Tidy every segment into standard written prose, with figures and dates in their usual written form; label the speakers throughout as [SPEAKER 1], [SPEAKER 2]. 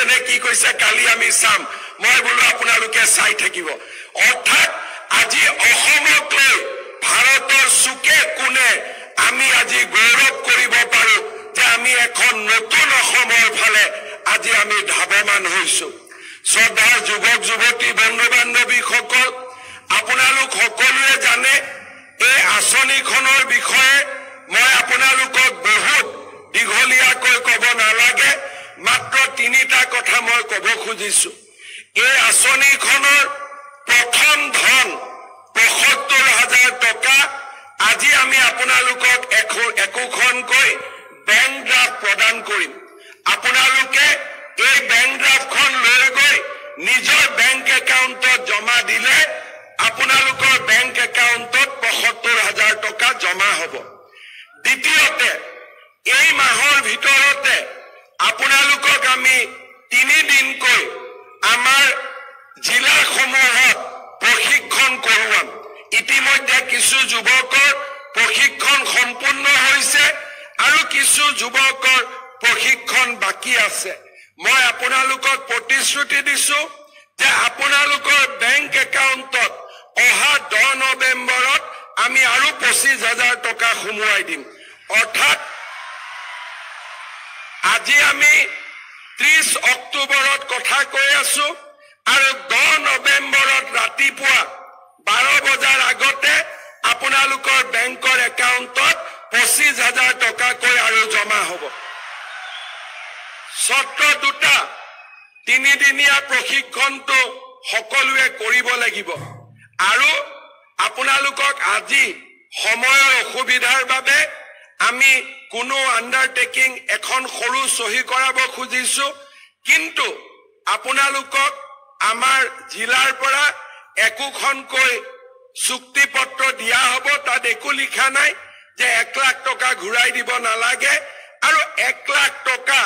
[SPEAKER 1] কৈছে নে কি কৈছে কালি আমি চাম মই বোলো আপোনালোকে চাই থাকিব অৰ্থাৎ আজি অসমক লৈ ভাৰতৰ সুকে কোনে আমি আজি গৌৰৱ কৰিব পাৰো যে আমি এখন নতুন অসমৰ ফালে আজি আমি ধাৱমান হৈছো শ্ৰদ্ধাৰ যুৱক যুৱতী বন্ধু বান্ধৱীসকল আপোনালোক সকলোৱে জানে এই আঁচনিখনৰ বিষয়ে মই আপোনালোকক বহুত দীঘলীয়াকৈ ক'ব নালাগে মাত্ৰ তিনিটা কথা মই ক'ব খুজিছো এই আঁচনিখনৰ প্ৰথম ধন ৭৫,০০০ টকা আজি আমি আপোনালোকক একোখনকৈ বেংক ড্ৰাফ্ট প্ৰদান কৰিম আপোনালোকে এই বেংক ড্ৰাফ্টখন লৈ গৈ নিজৰ বেংক একাউণ্টত জমা দিলে আপোনালোকৰ বেংক একাউণ্টত ৭৫,০০০ টকা জমা হ'ব দ্বিতীয়তে এই মাহৰ ভিতৰতে আপোনালোকক আমি 3 দিনকৈ আমাৰ জিলাসমূহত প্ৰশিক্ষণ কৰোৱাম ইতিমধ্যে কিছু যুৱকৰ প্ৰশিক্ষণ সম্পূৰ্ণ হৈছে আৰু কিছু যুৱকৰ প্ৰশিক্ষণ বাকি আছে মই আপোনালোকক প্ৰতিশ্ৰুতি দিছো যে আপোনালোকৰ বেংক একাউণ্টত অহা 10 নৱেম্বৰত আমি আৰু 25,000 টকা সোমোৱাই দিম অৰ্থাৎ আজি আমি 30 অক্টোবৰত কথা কৈ আছো আৰু 10 নৱেম্বৰত ৰাতিপুৱা 12 বজাৰ আগতে আপোনালোকৰ বেংকৰ একাউণ্টত 25,000 টকাকৈ আৰু জমা হ'ব সত্ৰ দুটা 3 দিনীয়া প্ৰশিক্ষণটো সকলোৱে কৰিব লাগিব আৰু আপোনালোকক আজি সময়ৰ অসুবিধাৰ বাবে আমি কোনো আন্ডাৰটেকিং এখন সৰু সহি কৰাব খুজিছো কিন্তু আপোনালোকক আমাৰ জিলাৰ পৰা একোখনকৈ চুক্তিপত্ৰ দিয়া হ'ব তাত একো লিখা নাই যে 1 লাখ টকা ঘূৰাই দিব নালাগে আৰু 1 লাখ টকা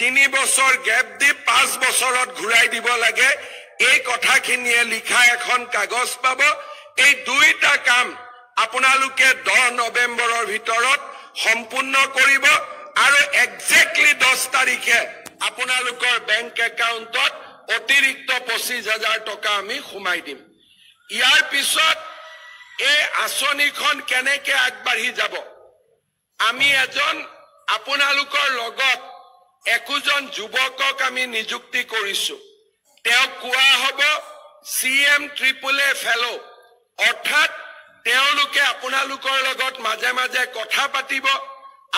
[SPEAKER 1] 3 বছৰ গ্যাপ দি 5 বছৰত ঘূৰাই দিব লাগে এই কথাখিনিয়ে লিখা এখন কাগজ পাব এই দুইটা কাম আপোনালোকে 10 নৱেম্বৰৰ ভিতৰত সম্পূৰ্ণ কৰিব আৰু এক্সেক্টলি 10 তাৰিখে আপোনালোকৰ বেংক একাউণ্টত অতিৰিক্ত 25,000 টকা আমি সোমাই দিম ইয়াৰ পিছত এই আঁচনিখন কেনেকৈ আগবাঢ়ি যাব আমি এজন আপোনালোকৰ লগত একোজন যুৱকক আমি নিযুক্তি কৰিছো তেওঁ কোৱা হ'ব CMAAA ফেলো অৰ্থাৎ তেওঁলোকে আপোনালোকৰ লগত মাজে মাজে কথা পাতিব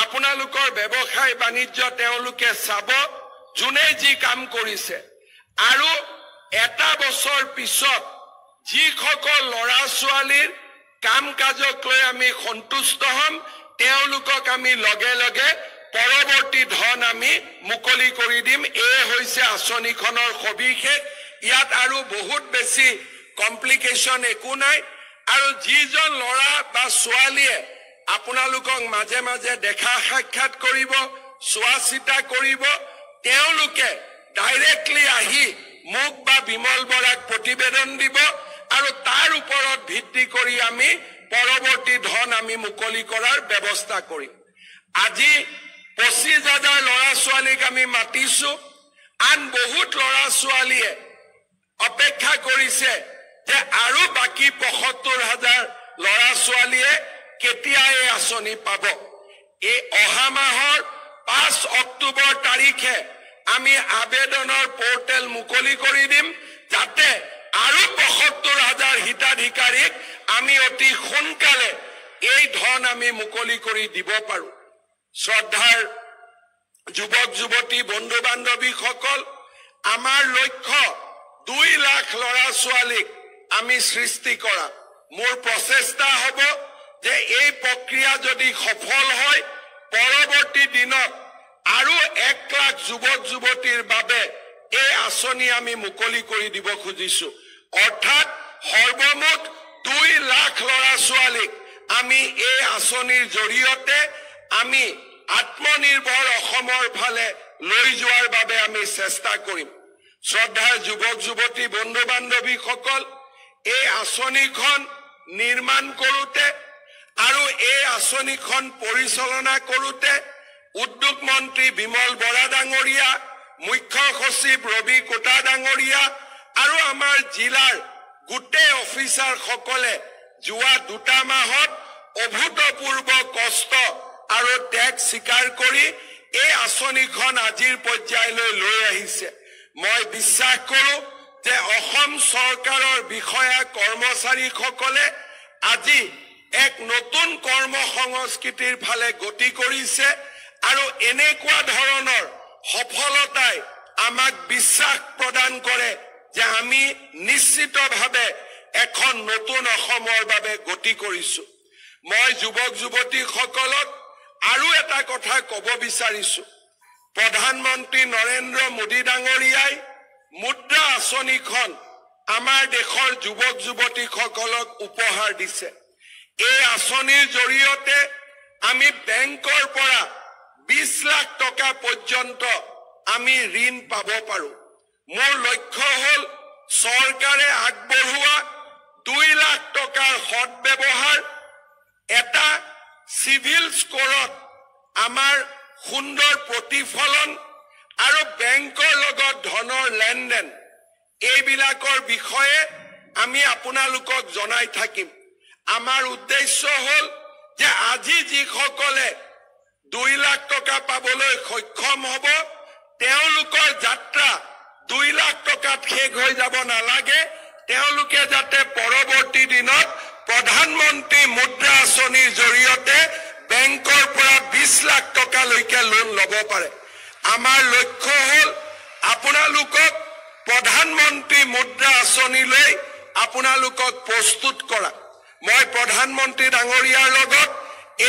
[SPEAKER 1] আপোনালোকৰ ব্যৱসায় বাণিজ্য তেওঁলোকে চাব যোনে যি কাম কৰিছে আৰু এটা বছৰ পিছত যিসকল ল'ৰা ছোৱালীৰ কাম কাজক লৈ আমি সন্তুষ্ট হ'ম তেওঁলোকক আমি লগে লগে পৰৱৰ্তী ধন আমি মুকলি কৰি দিম এই হৈছে আঁচনিখনৰ সবিশেষ ইয়াত আৰু বহুত বেছি কমপ্লিকেশ্যন একো নাই আৰু যিজন ল'ৰা বা ছোৱালীয়ে আপোনালোকক মাজে মাজে দেখা সাক্ষাৎ কৰিব চোৱা চিতা কৰিব তেওঁলোকে ডাইৰেক্টলি আহি মোক বা বিমল বৰাক প্ৰতিবেদন দিব আৰু তাৰ ওপৰত ভিত্তি কৰি আমি পৰৱৰ্তী ধন আমি মুকলি কৰাৰ ব্যৱস্থা কৰিম আজি 25,000 ল'ৰা ছোৱালীক আমি মাতিছো আন বহুত ল'ৰা ছোৱালীয়ে অপেক্ষা কৰিছে যে আৰু বাকি ৭৫,000 ল'ৰা ছোৱালীয়ে কেতিয়া এই আঁচনি পাব এই অহা মাহৰ 5 অক্টোবৰ তাৰিখে আমি আবেদনৰ পোৰ্টেল মুকলি কৰি দিম যাতে আৰু ৭৫,000 হিতাধিকাৰীক আমি অতি সোনকালে এই ধন আমি মুকলি কৰি দিব পাৰো শ্ৰদ্ধাৰ যুৱক যুৱতী বন্ধু বান্ধৱীসকল আমাৰ লক্ষ্য 2 লাখ ল'ৰা ছোৱালীক আমি সৃষ্টি কৰা মোৰ প্ৰচেষ্টা হ'ব যে এই প্ৰক্ৰিয়া যদি সফল হয় পৰৱৰ্তী দিনত আৰু 1 লাখ যুৱক যুৱতীৰ বাবে এই আঁচনি আমি মুকলি কৰি দিব খুজিছো অৰ্থাৎ সৰ্বমুঠ 2 লাখ ল'ৰা ছোৱালীক আমি এই আঁচনিৰ জৰিয়তে আমি আত্মনিৰ্ভৰ অসমৰ ফালে লৈ যোৱাৰ বাবে আমি চেষ্টা কৰিম শ্ৰদ্ধাৰ যুৱক যুৱতী বন্ধু বান্ধৱীসকল এই আঁচনিখন নিৰ্মাণ কৰোঁতে আৰু এই আঁচনিখন পৰিচালনা কৰোঁতে উদ্যোগ মন্ত্ৰী বিমল বৰা ডাঙৰীয়া মুখ্য সচিব ৰবি কোটা ডাঙৰীয়া আৰু আমাৰ জিলাৰ গোটেই অফিচাৰ সকলে যোৱা 2 মাহত অভূতপূৰ্ব কষ্ট আৰু ত্যাগ স্বীকাৰ কৰি এই আঁচনিখন আজিৰ পৰ্যায়লৈ লৈ আহিছে মই বিশ্বাস কৰোঁ যে অসম চৰকাৰৰ বিষয়া কৰ্মচাৰীসকলে আজি এক নতুন কৰ্ম সংস্কৃতিৰ ফালে গতি কৰিছে আৰু এনেকুৱা ধৰণৰ সফলতাই আমাক বিশ্বাস প্ৰদান কৰে যে আমি নিশ্চিতভাৱে এখন নতুন অসমৰ বাবে গতি কৰিছো মই যুৱক যুৱতীসকলক আৰু এটা কথা ক'ব বিচাৰিছো প্ৰধানমন্ত্ৰী নৰেন্দ্ৰ মোদী ডাঙৰীয়াই মুদ্ৰা আঁচনিখন আমাৰ দেশৰ যুৱক যুৱতীসকলক উপহাৰ দিছে এই আঁচনিৰ জৰিয়তে আমি বেংকৰ পৰা 20 লাখ টকা পৰ্যন্ত আমি ঋণ পাব পাৰো মোৰ লক্ষ্য হ'ল চৰকাৰে আগবঢ়োৱা 2 লাখ টকাৰ সৎ ব্যৱহাৰ এটা সিভিল স্কোৰত আমাৰ সুন্দৰ প্ৰতিফলন আৰু বেংকৰ লগত ধনৰ লেনদেন এইবিলাকৰ বিষয়ে আমি আপোনালোকক জনাই থাকিম আমাৰ উদ্দেশ্য হ'ল যে আজি যিসকলে 2 লাখ টকা পাবলৈ সক্ষম হ'ব তেওঁলোকৰ যাত্ৰা 2 লাখ টকাত শেষ হৈ যাব নালাগে তেওঁলোকে যাতে পৰৱৰ্তী দিনত প্ৰধানমন্ত্ৰী মুদ্ৰা আঁচনিৰ জৰিয়তে বেংকৰ পৰা 20 লাখ টকালৈকে লোন ল'ব পাৰে আমাৰ লক্ষ্য হ'ল আপোনালোকক প্ৰধানমন্ত্ৰী মুদ্ৰা আঁচনিলৈ আপোনালোকক প্ৰস্তুত কৰা মই প্ৰধানমন্ত্ৰী ডাঙৰীয়াৰ লগত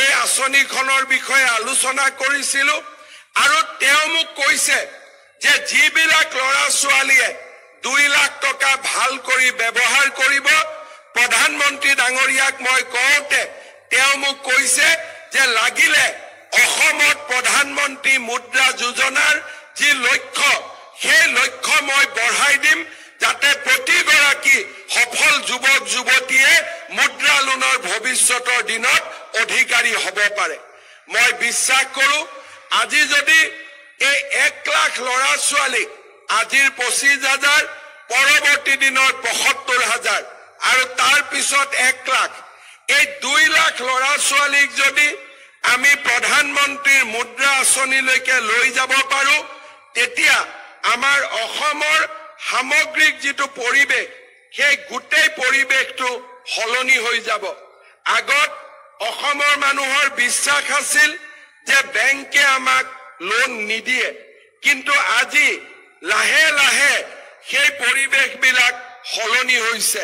[SPEAKER 1] এই আঁচনিখনৰ বিষয়ে আলোচনা কৰিছিলো আৰু তেওঁ মোক কৈছে যে যিবিলাক ল'ৰা ছোৱালীয়ে 2 লাখ টকা ভাল কৰি ব্যৱহাৰ কৰিব প্ৰধানমন্ত্ৰী ডাঙৰীয়াক মই কওঁতে তেওঁ মোক কৈছে যে লাগিলে অসমত প্ৰধানমন্ত্ৰী মুদ্ৰা যোজনাৰ যি লক্ষ্য সেই লক্ষ্য মই বঢ়াই দিম যাতে প্ৰতিগৰাকী সফল যুৱক যুৱতীয়ে মুদ্ৰা লোনৰ ভৱিষ্যতৰ দিনত অধিকাৰী হ'ব পাৰে মই বিশ্বাস কৰোঁ আজি যদি এই 1 লাখ ল'ৰা ছোৱালীক আজিৰ 25,000 পৰৱৰ্তী দিনৰ 75,000 আৰু তাৰ পিছত 1 লাখ এই 2 লাখ ল'ৰা ছোৱালীক যদি আমি প্ৰধানমন্ত্ৰীৰ মুদ্ৰা আঁচনিলৈকে লৈ যাব পাৰোঁ তেতিয়া আমাৰ অসমৰ সামগ্ৰিক যিটো পৰিৱেশ সেই গোটেই পৰিৱেশটো সলনি হৈ যাব আগত অসমৰ মানুহৰ বিশ্বাস আছিল যে বেংকে আমাক লোন নিদিয়ে কিন্তু আজি লাহে লাহে সেই পৰিৱেশবিলাক সলনি হৈছে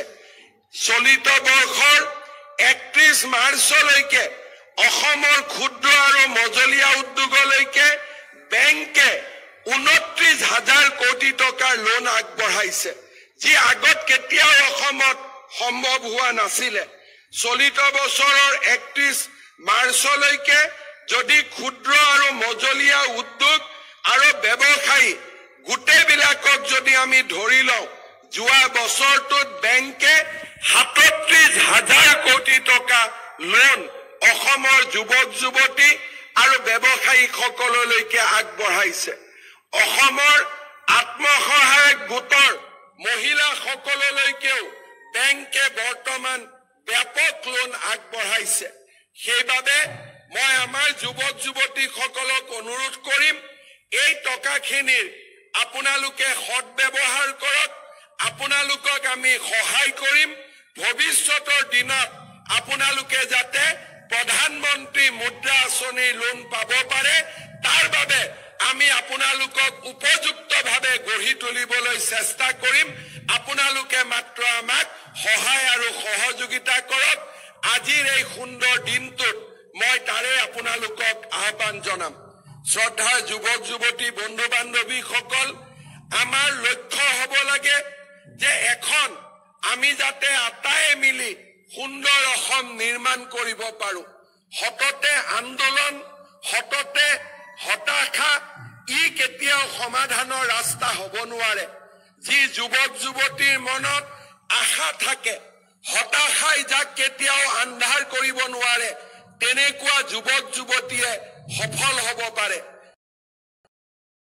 [SPEAKER 1] চলিত বৰ্ষৰ 31 মাৰ্চলৈকে অসমৰ ক্ষুদ্ৰ আৰু মজলীয়া উদ্যোগলৈকে বেংকে 29,000 কোটি টকাৰ লোন আগবঢ়াইছে যি আগত কেতিয়াও অসমত সম্ভৱ হোৱা নাছিলে চলিত বছৰৰ 31 মাৰ্চলৈকে যদি ক্ষুদ্ৰ আৰু মজলীয়া উদ্যোগ আৰু ব্যৱসায়ী গোটেইবিলাকক যদি আমি ধৰি লওঁ যোৱা বছৰটোত বেংকে 37,000 কোটি টকা লোন অসমৰ যুৱক যুৱতী আৰু ব্যৱসায়ীসকললৈকে আগবঢ়াইছে অসমৰ আত্মসহায়ক গোটৰ মহিলাসকললৈকেও বেংকে বৰ্তমান ব্যাপক লোন আগবঢ়াইছে সেইবাবে মই আমাৰ যুৱক যুৱতীসকলক অনুৰোধ কৰিম এই টকাখিনিৰ আপোনালোকে সৎ ব্যৱহাৰ কৰক আপোনালোকক আমি সহায় কৰিম ভৱিষ্যতৰ দিনত আপোনালোকে যাতে প্ৰধানমন্ত্ৰী মুদ্ৰা আঁচনিৰ লোন পাব পাৰে তাৰ বাবে আমি আপোনালোকক উপযুক্তভাৱে গঢ়ি তুলিবলৈ চেষ্টা কৰিম আপোনালোকে মাত্ৰ আমাক সহায় আৰু সহযোগিতা কৰক আজিৰ এই সুন্দৰ দিনটোত মই তাৰে আপোনালোকক আহ্বান জনাম শ্ৰদ্ধাৰ যুৱক যুৱতী বন্ধু বান্ধৱীসকল আমাৰ লক্ষ্য হ'ব লাগে যে এখন আমি যাতে আটায়ে মিলি সুন্দৰ অসম নিৰ্মাণ কৰিব পাৰো হততে আন্দোলন হততে হতাশা ই কেতিয়াও সমাধানৰ ৰাস্তা হ'ব নোৱাৰে যি যুৱক যুৱতীৰ মনত আশা থাকে হতাশাই যাক কেতিয়াও আন্ধাৰ কৰিব নোৱাৰে তেনেকুৱা যুৱক যুৱতীয়ে সফল হ'ব পাৰে